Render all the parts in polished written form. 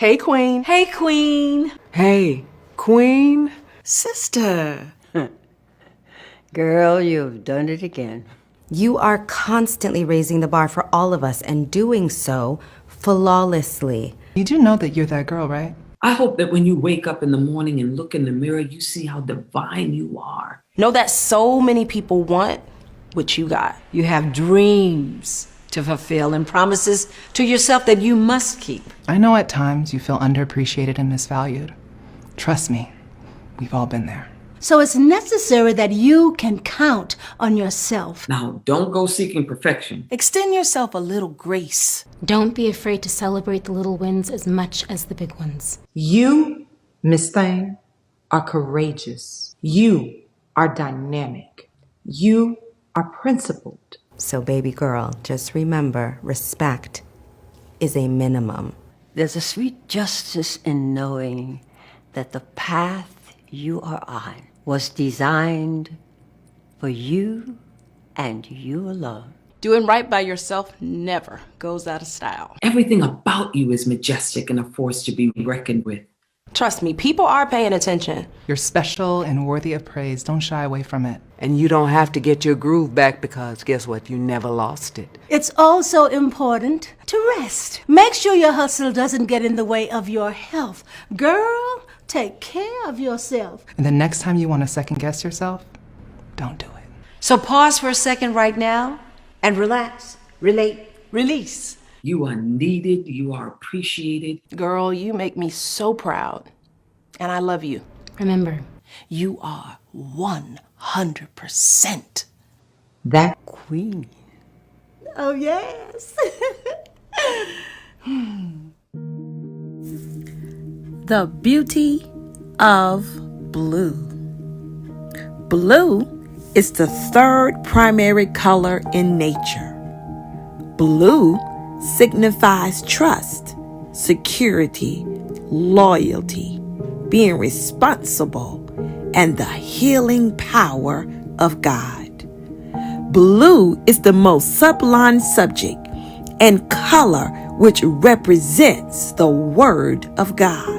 Hey, Queen. Hey, Queen. Hey, Queen. Sister. Girl, you've done it again. You are constantly raising the bar for all of us and doing so flawlessly. You do know that you're that girl, right? I hope that when you wake up in the morning and look in the mirror, you see how divine you are. Know that so many people want what you got. You have dreams to fulfill and promises to yourself that you must keep. I know at times you feel underappreciated and misvalued. Trust me, we've all been there. So it's necessary that you can count on yourself. Now, don't go seeking perfection. Extend yourself a little grace. Don't be afraid to celebrate the little wins as much as the big ones. You, Miss Thang, are courageous. You are dynamic. You are principled. So baby girl, just remember, respect is a minimum. There's a sweet justice in knowing that the path you are on was designed for you and you alone. Doing right by yourself never goes out of style. Everything about you is majestic and a force to be reckoned with. Trust me, people are paying attention. You're special and worthy of praise. Don't shy away from it. And you don't have to get your groove back because guess what? You never lost it. It's also important to rest. Make sure your hustle doesn't get in the way of your health. Girl, take care of yourself. And the next time you want to second guess yourself, don't do it. So pause for a second right now and relax, relate, release. You are needed. You are appreciated. Girl, you make me so proud. And I love you. Remember, you are 100% that queen. Oh, yes. The beauty of blue. Blue is the third primary color in nature. Blue signifies trust, security, loyalty, being responsible, and the healing power of God. Blue is the most sublime subject and color, which represents the Word of God.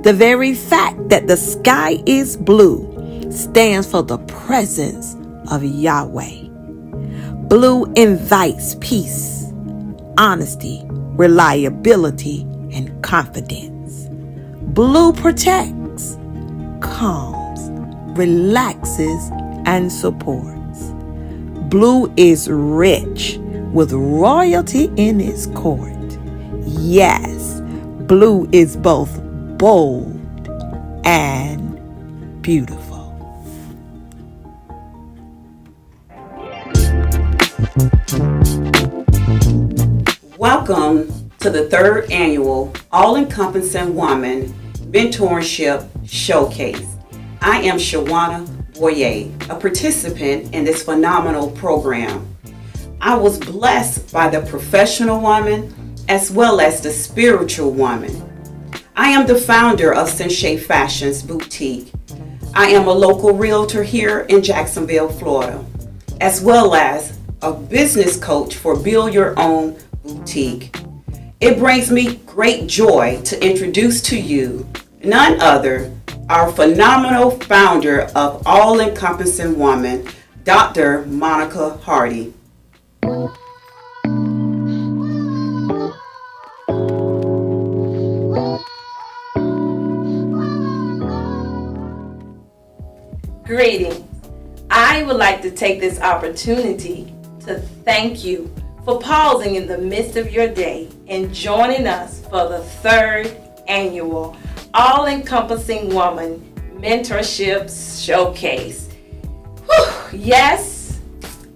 The very fact that the sky is blue stands for the presence of Yahweh. Blue invites peace, honesty, reliability, and confidence. Blue protects, calms, relaxes, and supports. Blue is rich with royalty in its court. Yes, blue is both bold and beautiful. Welcome to the third annual All-Encompassing Woman Mentorship Showcase. I am Shawana Boyer, a participant in this phenomenal program. I was blessed by the professional woman as well as the spiritual woman. I am the founder of Sensei Fashions Boutique. I am a local realtor here in Jacksonville, Florida, as well as a business coach for Build Your Own Boutique. It brings me great joy to introduce to you none other our phenomenal founder of All-Encompassing Woman, Dr. Monica Hardy. Greetings. I would like to take this opportunity to thank you for pausing in the midst of your day and joining us for the third annual All-Encompassing Woman Mentorship Showcase. Whew, yes,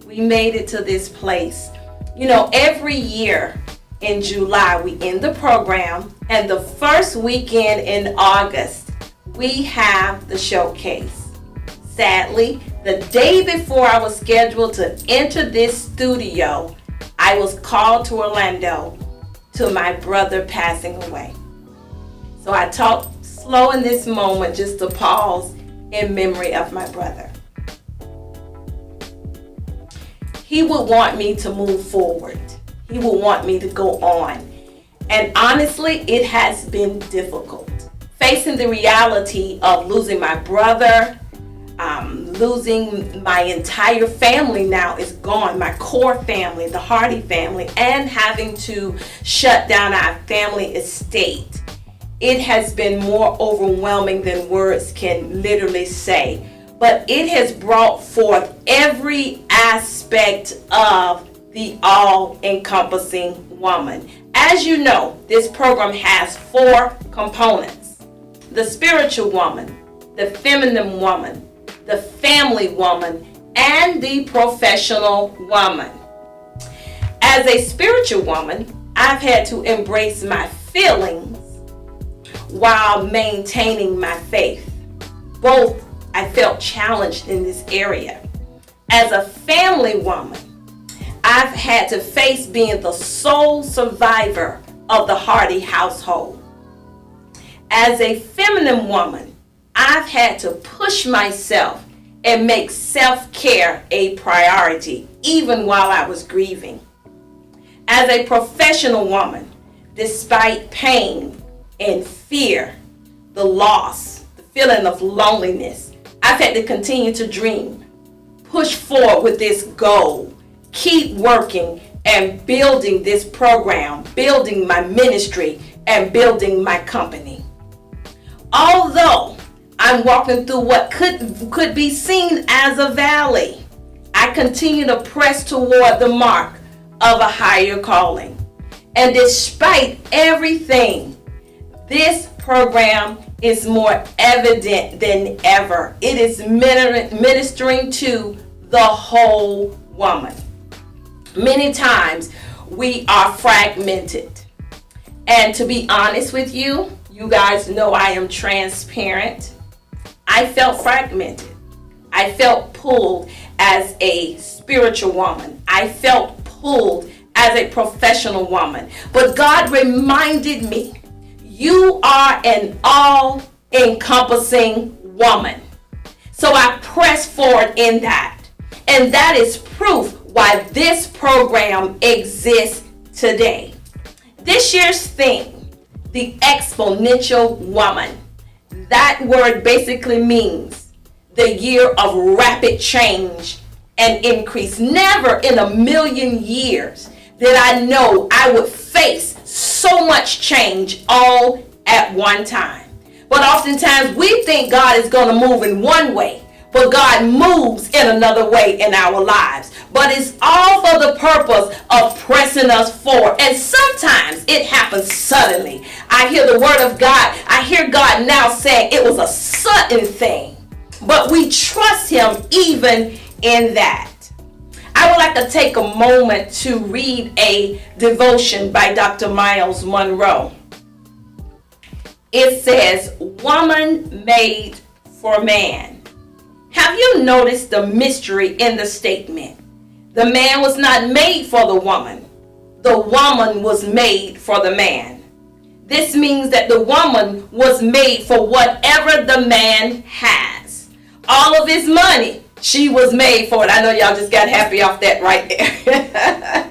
we made it to this place. You know, every year in July we end the program, and the first weekend in August we have the showcase. Sadly, the day before I was scheduled to enter this studio, I was called to Orlando to my brother passing away. So I talk slow in this moment just to pause in memory of my brother. He would want me to move forward. He would want me to go on. And honestly, it has been difficult. Facing the reality of losing my brother, losing my entire family now is gone, my core family, the Hardy family, and having to shut down our family estate. It has been more overwhelming than words can literally say, but it has brought forth every aspect of the all-encompassing woman. As you know, this program has 4 components: the spiritual woman, the feminine woman, the family woman, and the professional woman. As a spiritual woman, I've had to embrace my feelings while maintaining my faith. Both I felt challenged in this area. As a family woman, I've had to face being the sole survivor of the Hardy household. As a feminine woman, I've had to push myself and make self-care a priority, even while I was grieving. As a professional woman, despite pain and fear, the loss, the feeling of loneliness, I've had to continue to dream, push forward with this goal, keep working and building this program, building my ministry, and building my company. Although I'm walking through what could be seen as a valley, I continue to press toward the mark of a higher calling. And despite everything, this program is more evident than ever. It is ministering to the whole woman. Many times we are fragmented. And to be honest with you, you guys know I am transparent. I felt fragmented. I felt pulled as a spiritual woman. I felt pulled as a professional woman. But God reminded me, you are an all-encompassing woman. So I pressed forward in that. And that is proof why this program exists today. This year's theme, the exponential woman. That word basically means the year of rapid change and increase. Never in a million years did I know I would face so much change all at one time. But oftentimes we think God is going to move in one way, but God moves in another way in our lives. But it's all for the purpose of pressing us forward. And sometimes it happens suddenly. I hear the word of God. I hear God now saying it was a sudden thing. But we trust him even in that. I would like to take a moment to read a devotion by Dr. Miles Monroe. It says, "Woman made for man." Have you noticed the mystery in the statement? The man was not made for the woman. The woman was made for the man. This means that the woman was made for whatever the man has. All of his money, she was made for it. I know y'all just got happy off that right there.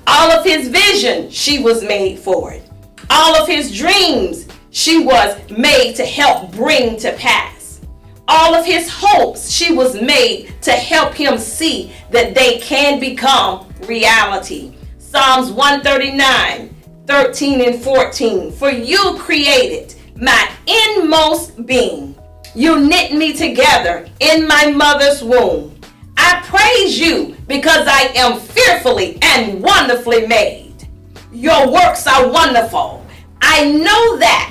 All of his vision, she was made for it. All of his dreams, she was made to help bring to pass. All of his hopes, she was made to help him see that they can become reality. Psalms 139, 13 and 14. "For you created my inmost being. You knit me together in my mother's womb. I praise you because I am fearfully and wonderfully made. Your works are wonderful. I know that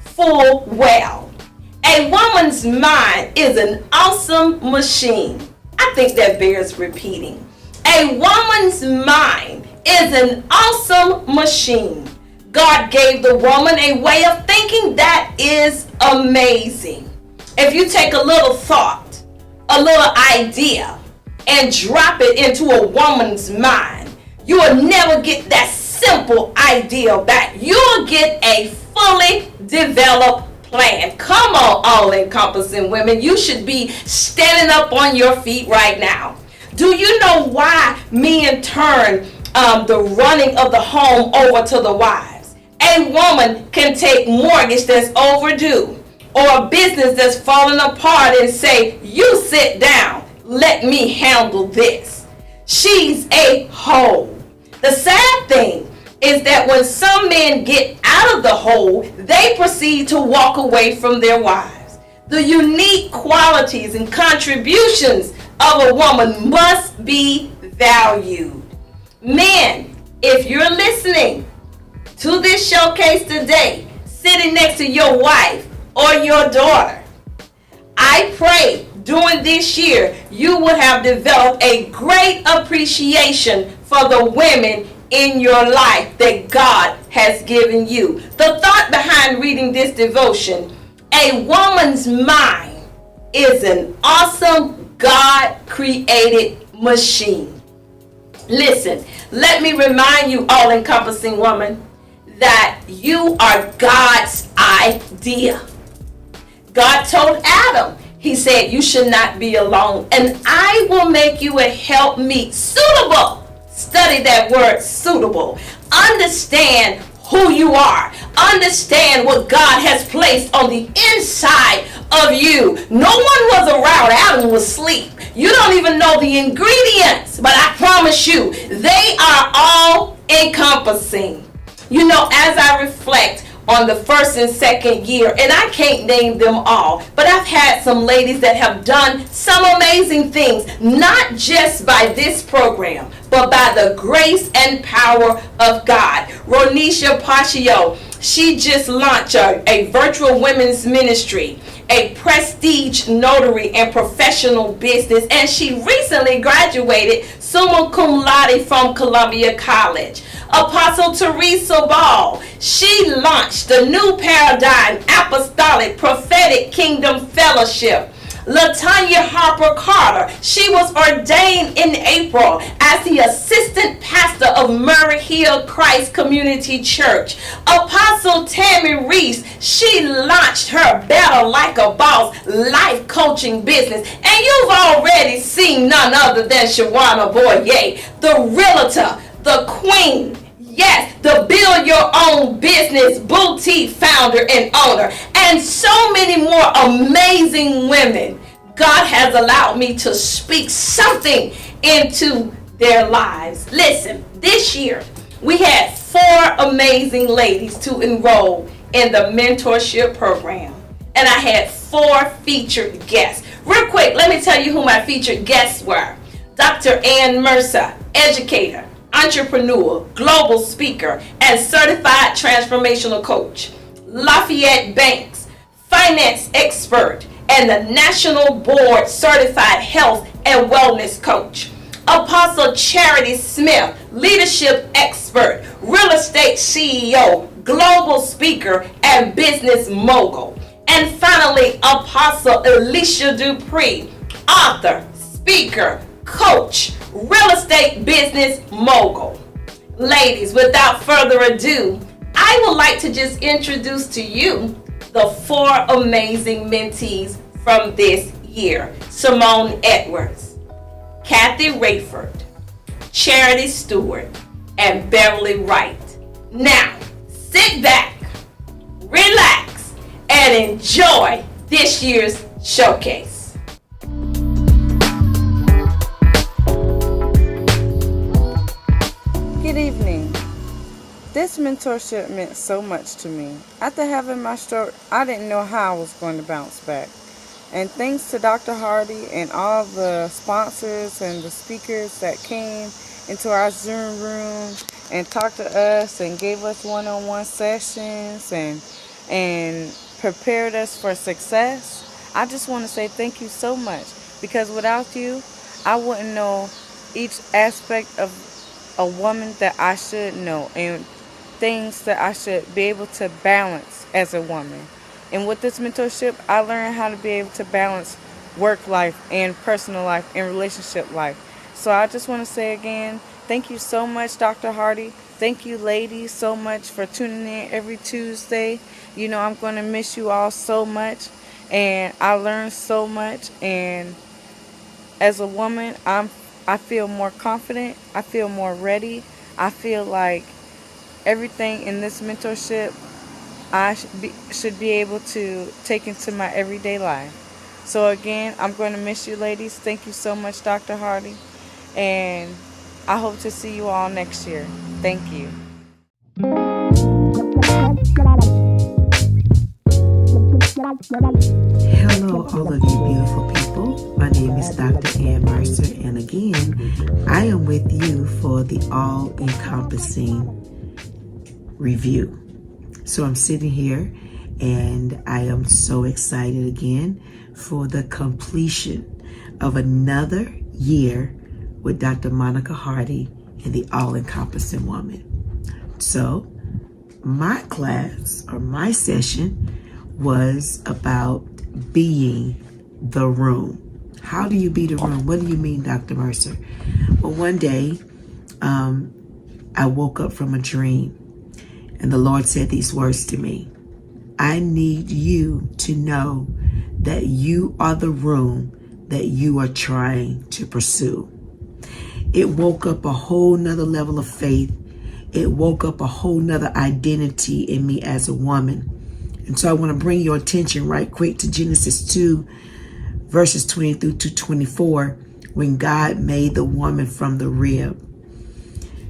full well." A woman's mind is an awesome machine. I think that bears repeating. A woman's mind is an awesome machine. God gave the woman a way of thinking that is amazing. If you take a little thought, a little idea, and drop it into a woman's mind, you will never get that simple idea back. You'll get a fully developed plan. Come on, all-encompassing women. You should be standing up on your feet right now. Do you know why men turn the running of the home over to the wives? A woman can take mortgage that's overdue or a business that's falling apart and say, "You sit down, let me handle this." She's a hole. The sad thing is that when some men get out of the hole, they proceed to walk away from their wives. The unique qualities and contributions of a woman must be valued. Men, if you're listening to this showcase today, sitting next to your wife or your daughter, I pray during this year you would have developed a great appreciation for the women in your life that God has given you. The thought behind reading this devotion, a woman's mind is an awesome God-created machine. Listen, let me remind you, all-encompassing woman, that you are God's idea. God told Adam, he said, "You should not be alone, and I will make you a helpmeet suitable." Study that word, suitable. Understand who you are. Understand what God has placed on the inside of you. No one was around. Adam was asleep. You don't even know the ingredients, but I promise you, they are all encompassing. You know, as I reflect on the first and second year, and I can't name them all, but I've had some ladies that have done some amazing things, not just by this program, but by the grace and power of God. Ronisha Paccio, she just launched a virtual women's ministry, a prestige notary and professional business, and she recently graduated summa cum laude from Columbia College. Apostle Teresa Ball, she launched the New Paradigm Apostolic Prophetic Kingdom Fellowship. Latanya Harper Carter, she was ordained in April as the assistant pastor of Murray Hill Christ Community Church. Apostle Tammy Reese, she launched her Better Like a Boss life coaching business. And you've already seen none other than Shawana Boyer, the realtor, the queen. Yes, the Build Your Own Business Boutique founder and owner, and so many more amazing women. God has allowed me to speak something into their lives. Listen, this year we had 4 amazing ladies to enroll in the mentorship program, and I had 4 featured guests. Real quick, let me tell you who my featured guests were. Dr. Ann Mercer, educator, entrepreneur, global speaker, and certified transformational coach. Lafayette Banks, finance expert, and the National Board Certified Health and Wellness Coach. Apostle Charity Smith, leadership expert, real estate CEO, global speaker, and business mogul. And finally, Apostle Alicia Dupree, author, speaker, coach, real estate business mogul. Ladies, without further ado, I would like to just introduce to you the 4 amazing mentees from this year. Simone Edwards, Kathy Rayford, Charity Stewart, and Beverly Wright. Now, sit back, relax, and enjoy this year's showcase. Good evening. This mentorship meant so much to me. After having my stroke, I didn't know how I was going to bounce back. And thanks to Dr. Hardy and all the sponsors and the speakers that came into our Zoom room and talked to us and gave us one-on-one sessions and prepared us for success, I just want to say thank you so much, because without you, I wouldn't know each aspect of a woman that I should know and things that I should be able to balance as a woman. And with this mentorship, I learned how to be able to balance work life and personal life and relationship life. So I just want to say again, thank you so much, Dr. Hardy. Thank you, ladies, so much for tuning in every Tuesday. You know, I'm going to miss you all so much, and I learned so much. And as a woman, I feel more confident. I feel more ready. I feel like everything in this mentorship I should be able to take into my everyday life. So again, I'm going to miss you, ladies. Thank you so much, Dr. Hardy. And I hope to see you all next year. Thank you. Hello, all of you beautiful people. My name is Dr. Ann Mercer, and again, I am with you for the all-encompassing review. So I'm sitting here, and I am so excited again for the completion of another year with Dr. Monica Hardy and the all-encompassing woman. So my class, or my session, was about being the room. How do you be the room? What do you mean, Dr. Mercer? Well, one day, I woke up from a dream, and the Lord said these words to me. I need you to know that you are the room that you are trying to pursue. It woke up a whole nother level of faith. It woke up a whole nother identity in me as a woman. And so I want to bring your attention right quick to Genesis 2, verses 20 through to 24, when God made the woman from the rib.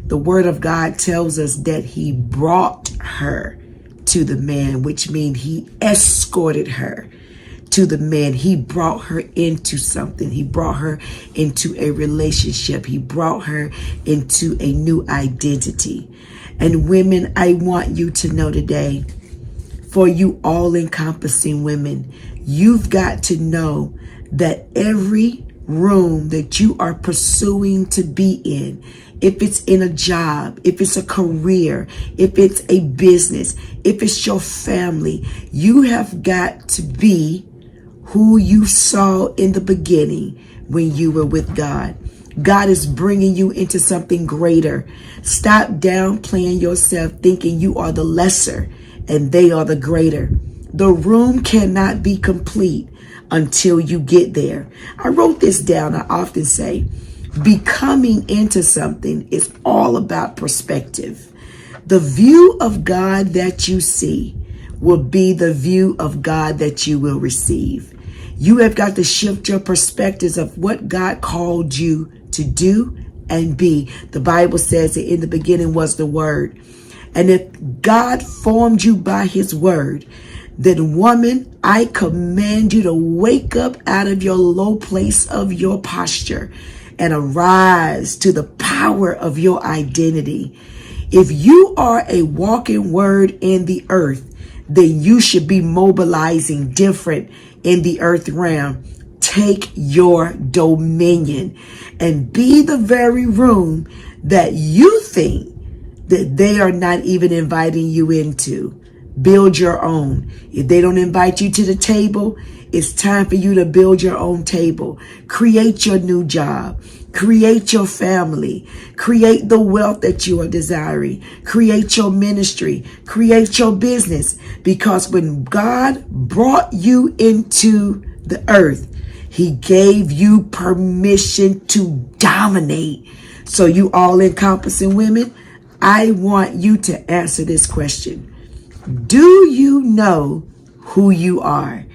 The word of God tells us that he brought her to the man, which means he escorted her to the man. He brought her into something. He brought her into a relationship. He brought her into a new identity. And women, I want you to know today, for you all-encompassing women, you've got to know that every room that you are pursuing to be in, if it's in a job, if it's a career, if it's a business, if it's your family, you have got to be who you saw in the beginning when you were with God. God is bringing you into something greater. Stop downplaying yourself, thinking you are the lesser and they are the greater. The room cannot be complete until you get there. I wrote this down. I often say, Becoming into something is all about perspective. The view of God that you see will be the view of God that you will receive. You have got to shift your perspectives of what God called you to do and be. The Bible says that in the beginning was the Word. And if God formed you by His Word, then woman, I command you to wake up out of your low place of your posture and arise to the power of your identity. If you are a walking word in the earth, then you should be mobilizing different in the earth realm. Take your dominion and be the very room that you think that they are not even inviting you into. Build your own. If they don't invite you to the table, it's time for you to build your own table. Create your new job. Create your family. Create the wealth that you are desiring. Create your ministry. Create your business. Because when God brought you into the earth, He gave you permission to dominate. So you all encompassing women, I want you to answer this question. Do you know who you are?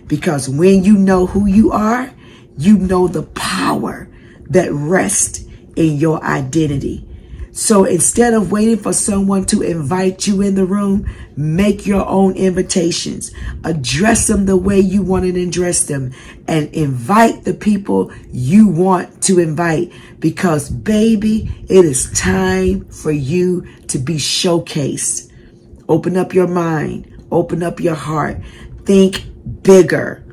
Because when you know who you are, you know the power that rests in your identity. So instead of waiting for someone to invite you in the room, make your own invitations. Address them the way you want to address them and invite the people you want to invite. Because baby, it is time for you to be showcased. Open up your mind. Open up your heart. Think bigger.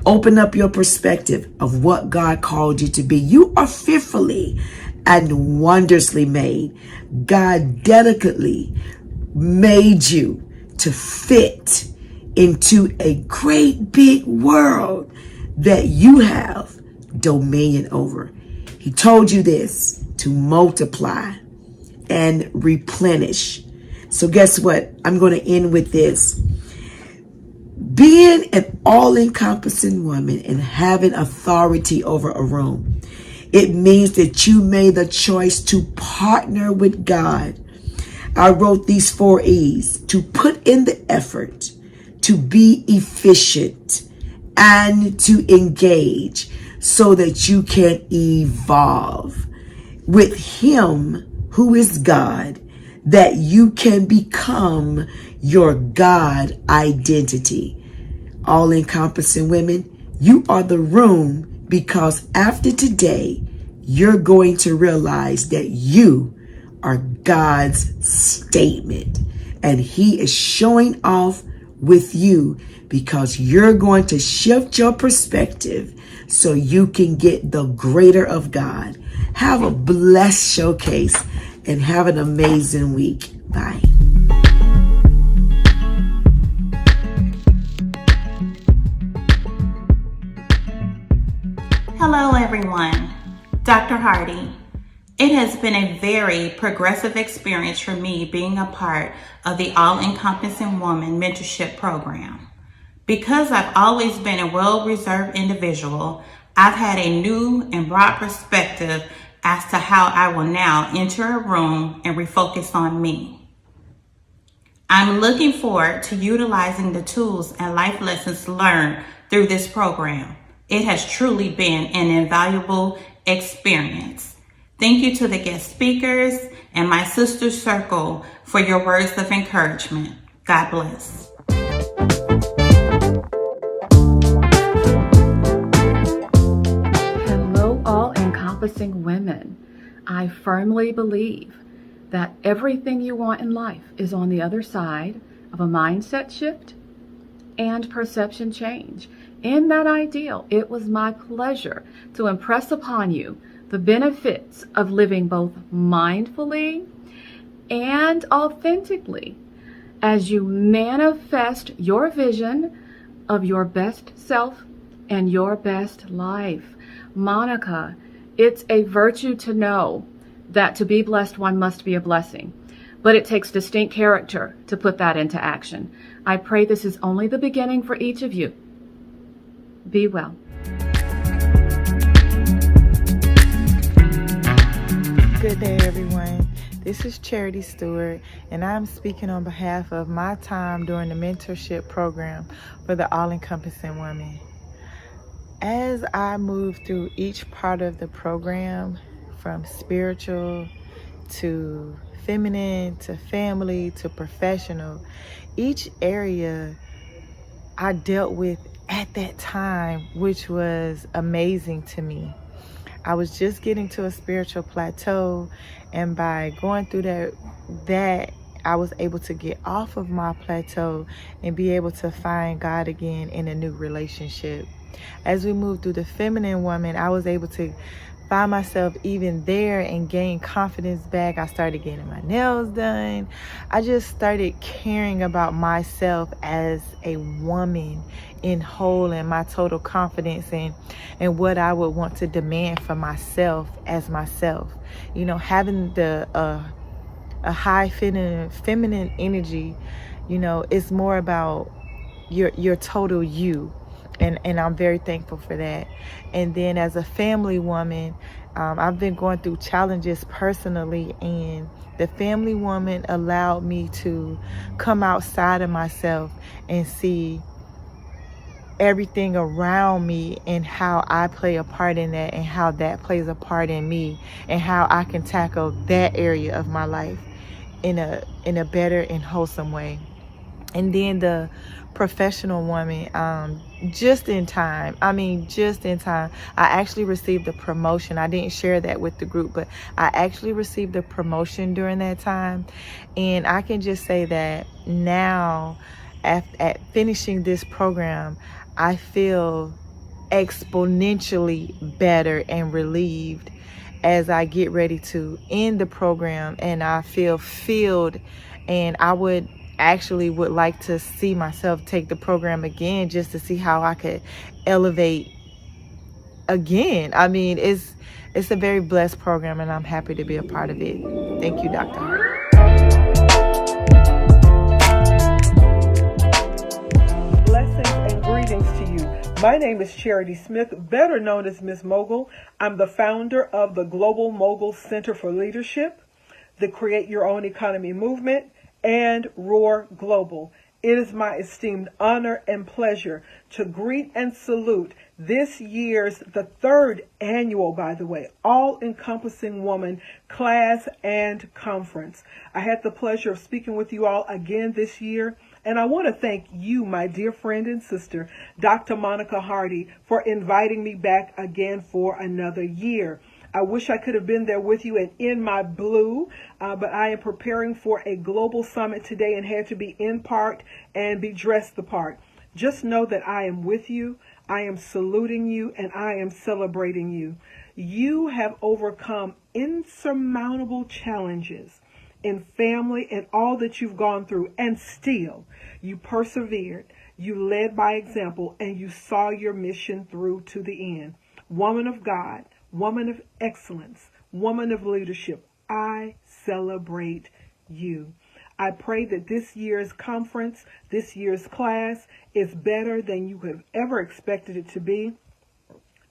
Open up your perspective of what God called you to be. You are fearfully and wondrously made. God delicately made you to fit into a great big world that you have dominion over. He told you this to multiply and replenish. So guess what? I'm going to end with this. Being an all-encompassing woman and having authority over a room, it means that you made the choice to partner with God. I wrote these 4 E's: to put in the effort, to be efficient, and to engage so that you can evolve with Him who is God, that you can become your God identity. All-encompassing women, you are the room, because after today, you're going to realize that you are God's statement. And He is showing off with you because you're going to shift your perspective so you can get the greater of God. Have a blessed showcase and have an amazing week. Bye. Hello everyone, Dr. Hardy. It has been a very progressive experience for me being a part of the All-Encompassing Woman Mentorship Program. Because I've always been a well-reserved individual, I've had a new and broad perspective as to how I will now enter a room and refocus on me. I'm looking forward to utilizing the tools and life lessons learned through this program. It has truly been an invaluable experience. Thank you to the guest speakers and my sister circle for your words of encouragement. God bless. Hello, all-encompassing women. I firmly believe that everything you want in life is on the other side of a mindset shift and perception change. In that ideal, it was my pleasure to impress upon you the benefits of living both mindfully and authentically as you manifest your vision of your best self and your best life. Monica, it's a virtue to know that to be blessed, one must be a blessing. But it takes distinct character to put that into action. I pray this is only the beginning for each of you. Be well. Good day, everyone. This is Charity Stewart, and I'm speaking on behalf of my time during the mentorship program for the All-Encompassing Woman. As I move through each part of the program, from spiritual to feminine to family to professional, each area I dealt with at that time, which was amazing to me. I was just getting to a spiritual plateau, and by going through that I was able to get off of my plateau and be able to find God again in a new relationship. As we moved through the feminine woman, I was able to find myself even there and gain confidence back. I started getting my nails done. I just started caring about myself as a woman in whole, and my total confidence and what I would want to demand for myself as myself. You know, having a high feminine energy, you know, it's more about your total you. And I'm very thankful for that. And then as a family woman, I've been going through challenges personally, and the family woman allowed me to come outside of myself and see everything around me and how I play a part in that, and how that plays a part in me, and how I can tackle that area of my life in a better and wholesome way. And then the professional woman, just in time. I actually received a promotion. I didn't share that with the group, but I actually received a promotion during that time. And I can just say that now, at finishing this program, I feel exponentially better and relieved as I get ready to end the program, and I feel filled, and I would like to see myself take the program again, just to see how I could elevate again. I mean, it's a very blessed program, and I'm happy to be a part of it. Thank you, Dr. Hart. Blessings and greetings to you. My name is Charity Smith, better known as Ms. Mogul. I'm the founder of the Global Mogul Center for Leadership, the Create Your Own Economy movement, and Roar Global. It is my esteemed honor and pleasure to greet and salute this year's, the third annual, by the way, All-Encompassing Woman Class and Conference. I had the pleasure of speaking with you all again this year, and I want to thank you, my dear friend and sister, Dr. Monica Hardy, for inviting me back again for another year. I wish I could have been there with you and in my blue, but I am preparing for a global summit today and had to be in part and be dressed the part. Just know that I am with you, I am saluting you, and I am celebrating you. You have overcome insurmountable challenges in family and all that you've gone through, and still you persevered, you led by example, and you saw your mission through to the end. Woman of God, woman of excellence, woman of leadership, I celebrate you. I pray that this year's conference, this year's class, is better than you have ever expected it to be.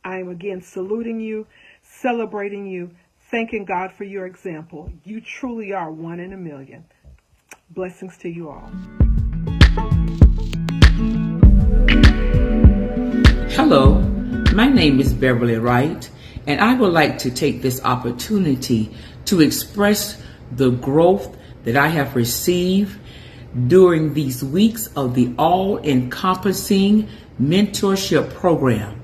I am again saluting you, celebrating you, thanking God for your example. You truly are one in a million. Blessings to you all. Hello, my name is Beverly Wright, and I would like to take this opportunity to express the growth that I have received during these weeks of the All-Encompassing Mentorship Program.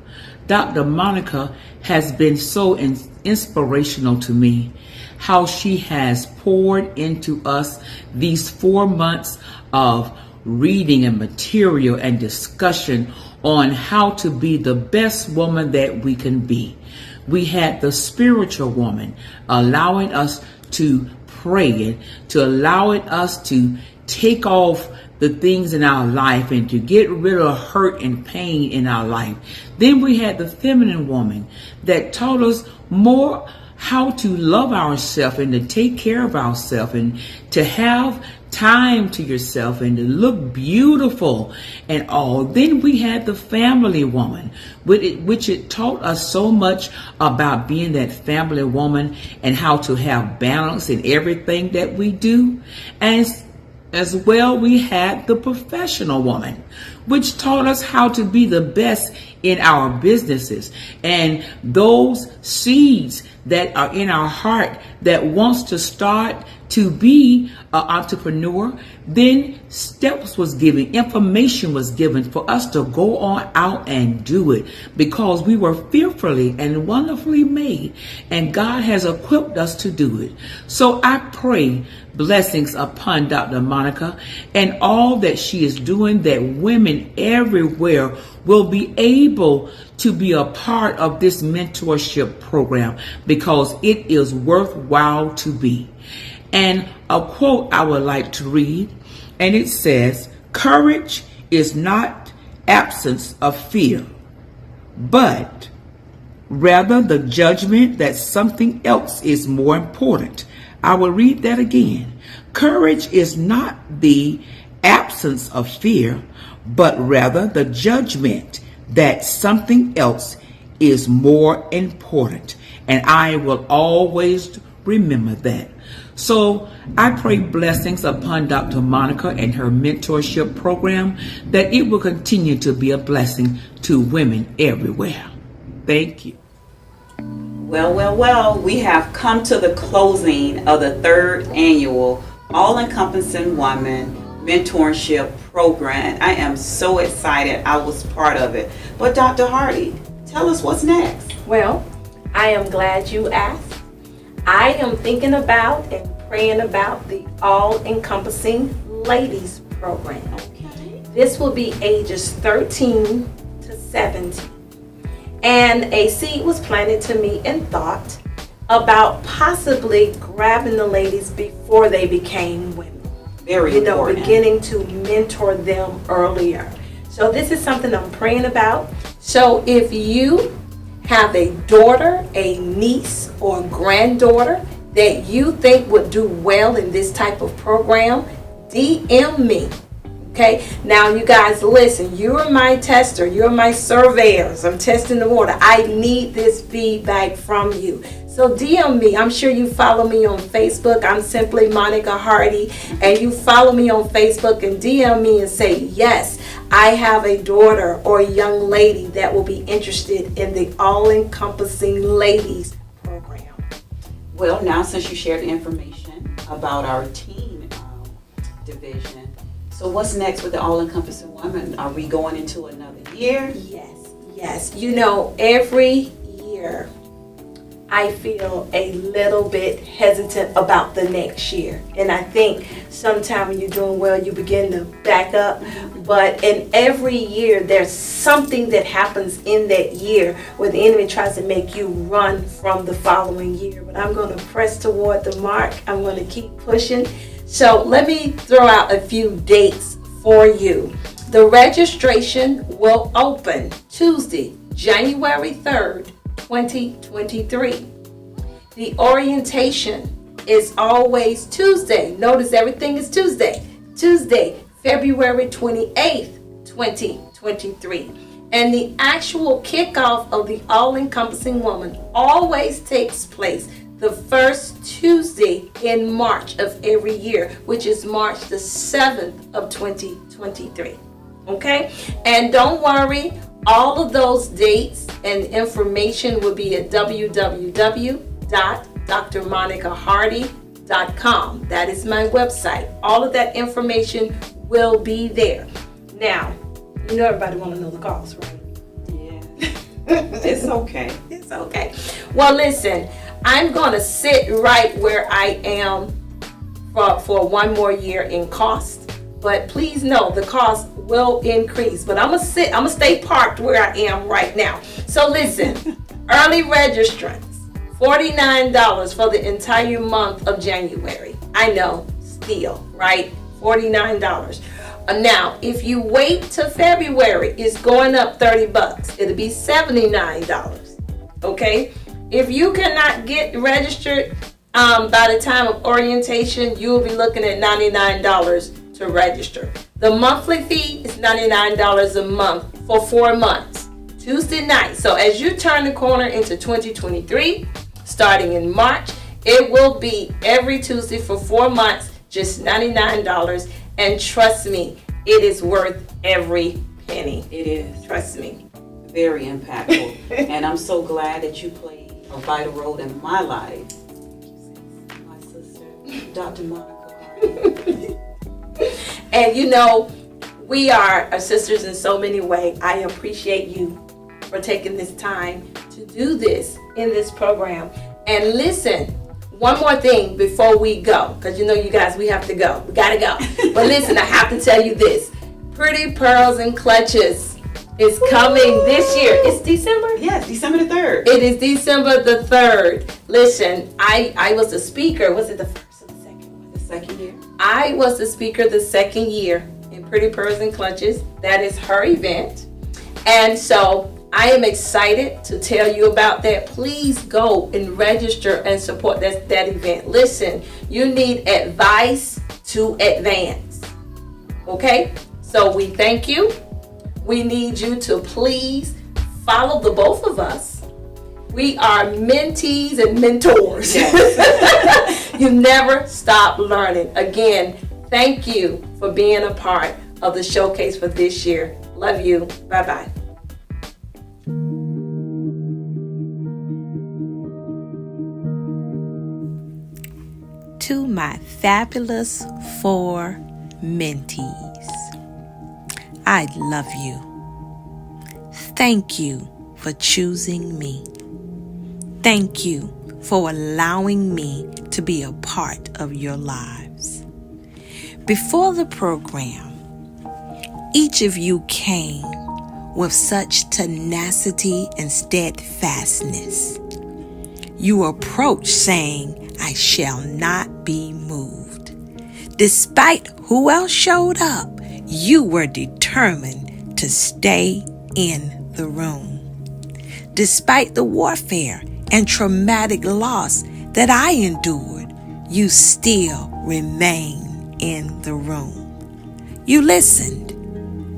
Dr. Monica has been so inspirational to me, how she has poured into us these 4 months of reading and material and discussion on how to be the best woman that we can be. We had the spiritual woman allowing us to pray and to allowing us to take off the things in our life and to get rid of hurt and pain in our life. Then we had the feminine woman that taught us more how to love ourselves and to take care of ourselves and to have time to yourself and to look beautiful and all. Then we had the family woman, which it taught us so much about being that family woman and how to have balance in everything that we do. And as well, we had the professional woman, which taught us how to be the best in our businesses, and those seeds that are in our heart that wants to start to be an entrepreneur. Then steps was given, information was given for us to go on out and do it, because we were fearfully and wonderfully made, and God has equipped us to do it. So I pray blessings upon Dr. Monica and all that she is doing, that women everywhere will be able to be a part of this mentorship program, because it is worthwhile to be. And a quote I would like to read, and it says, "Courage is not absence of fear, but rather the judgment that something else is more important." I will read that again. Courage is not the absence of fear, but rather the judgment that something else is more important. And I will always remember that. So I pray blessings upon Dr. Monica and her mentorship program, that it will continue to be a blessing to women everywhere. Thank you. Well, we have come to the closing of the 3rd annual All-Encompassing Woman Mentorship Program. I am so excited I was part of it. But Dr. Hardy, tell us what's next. Well, I am glad you asked. I am thinking about and praying about the All-Encompassing Ladies Program. Okay. This will be ages 13 to 17. And a seed was planted to me in thought about possibly grabbing the ladies before they became women. Very important. Beginning to mentor them earlier. So this is something I'm praying about. So if you have a daughter, a niece, or granddaughter that you think would do well in this type of program, DM me. Okay, now you guys listen, you're my tester, you're my surveyors. I'm testing the water. I need this feedback from you. So DM me. I'm sure you follow me on Facebook. I'm simply Monica Hardy. And you follow me on Facebook and DM me and say, yes, I have a daughter or a young lady that will be interested in the All-Encompassing Ladies Program. Well, now since you shared the information about our teen division, so what's next with the All-Encompassing Woman? Are we going into another year? Yes. You know, every year I feel a little bit hesitant about the next year. And I think sometime when you're doing well, you begin to back up. But in every year, there's something that happens in that year where the enemy tries to make you run from the following year. But I'm going to press toward the mark. I'm going to keep pushing. So let me throw out a few dates for you. The registration will open Tuesday, January 3rd, 2023. The orientation is always Tuesday. Notice everything is Tuesday. Tuesday, February 28th, 2023. And the actual kickoff of the All-Encompassing Woman always takes place the first Tuesday in March of every year, which is March the 7th of 2023. Okay? And don't worry, all of those dates and information will be at www.drmonicahardy.com. That is my website. All of that information will be there. Now, you know everybody want to know the cost, right? Yeah. It's okay. It's okay. Well, listen, I'm going to sit right where I am for one more year in cost. But please know the cost will increase. But I'm going to stay parked where I am right now. So listen, early registrants, $49 for the entire month of January. I know, still, right? $49. Now, if you wait till February, it's going up $30. It'll be $79. Okay? If you cannot get registered By the time of orientation, you will be looking at $99 to register. The monthly fee is $99 a month for 4 months, Tuesday night. So as you turn the corner into 2023, starting in March, it will be every Tuesday for 4 months, just $99. And trust me, it is worth every penny. It is. Trust me. Very impactful. And I'm so glad that you played a vital role in my life. My sister, Dr. Monica. And you know, we are sisters in so many ways. I appreciate you for taking this time to do this in this program. And listen, one more thing before we go, because you know, you guys, we have to go. We gotta go. But listen, I have to tell you this. Pretty Pearls and Clutches is coming this year. It's December? Yes, December the 3rd. It is December the 3rd. Listen, I was the speaker. Was it the first or the second one? The second year. I was the speaker the second year in Pretty Pearls and Clutches. That is her event. And so I am excited to tell you about that. Please go and register and support that event. Listen, you need advice to advance. Okay? So we thank you. We need you to please follow the both of us. We are mentees and mentors. Yes. You never stop learning. Again, thank you for being a part of the showcase for this year. Love you. Bye-bye. To my fabulous 4 mentees, I love you. Thank you for choosing me. Thank you for allowing me to be a part of your lives. Before the program, each of you came with such tenacity and steadfastness. You approached saying, I shall not be moved. Despite who else showed up, you were determined to stay in the room. Despite the warfare and traumatic loss that I endured, you still remain in the room. You listened.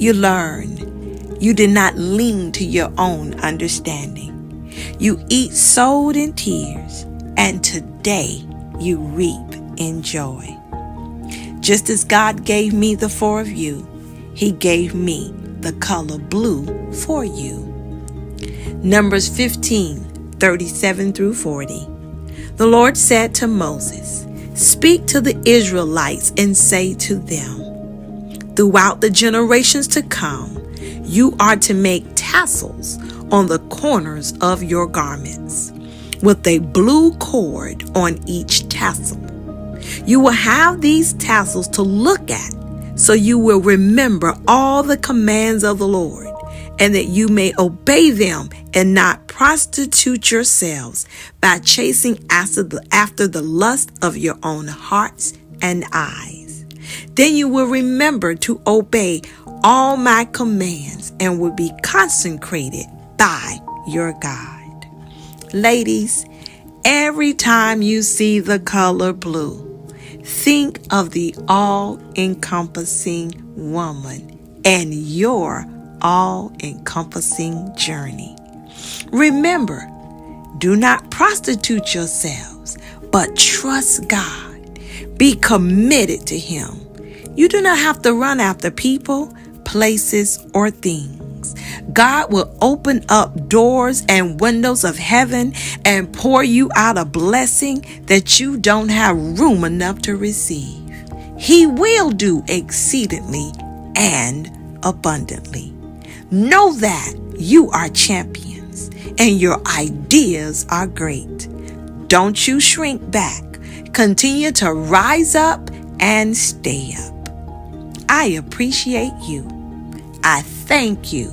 You learned. You did not lean to your own understanding. You eat sowed in tears, and today you reap in joy. Just as God gave me the 4 of you, He gave me the color blue for you. Numbers 15:37 through 40. The Lord said to Moses, speak to the Israelites and say to them, throughout the generations to come, you are to make tassels on the corners of your garments, with a blue cord on each tassel. You will have these tassels to look at, so you will remember all the commands of the Lord, and that you may obey them and not prostitute yourselves by chasing after the lust of your own hearts and eyes. Then you will remember to obey all my commands and will be consecrated by your God. Ladies, every time you see the color blue, think of the all-encompassing woman and your all-encompassing journey. Remember, do not prostitute yourselves, but trust God. Be committed to Him. You do not have to run after people, places, or things. God will open up doors and windows of heaven and pour you out a blessing that you don't have room enough to receive. He will do exceedingly and abundantly. Know that you are champions and your ideas are great. Don't you shrink back. Continue to rise up and stay up. I appreciate you. I thank you.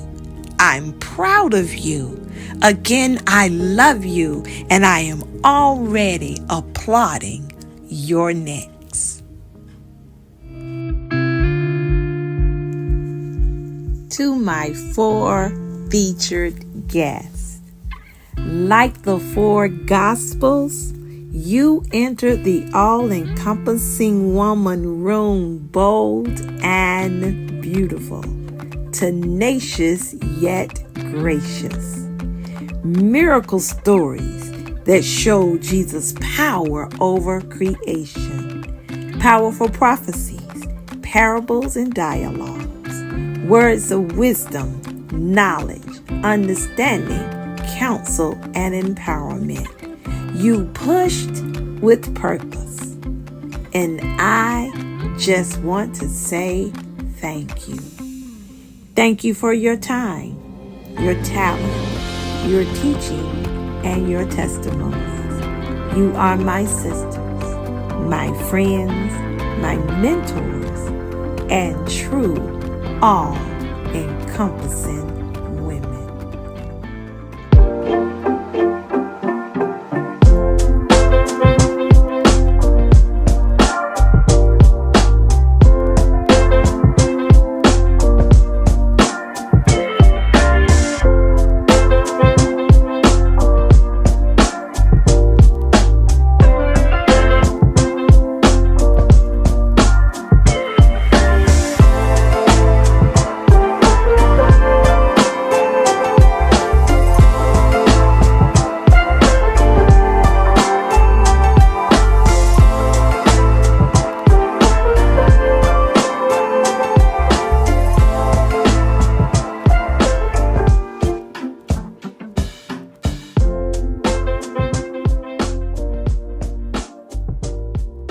I'm proud of you. Again, I love you, and I am already applauding your next. To my 4 featured guests, like the 4 Gospels, You entered the all-encompassing woman room, bold and beautiful, tenacious yet gracious. Miracle stories that show Jesus' power over creation. Powerful prophecies, parables and dialogues. Words of wisdom, knowledge, understanding, counsel, and empowerment. You pushed with purpose. And I just want to say thank you. Thank you for your time, your talent, your teaching, and your testimonies. You are my sisters, my friends, my mentors, and true all-encompassing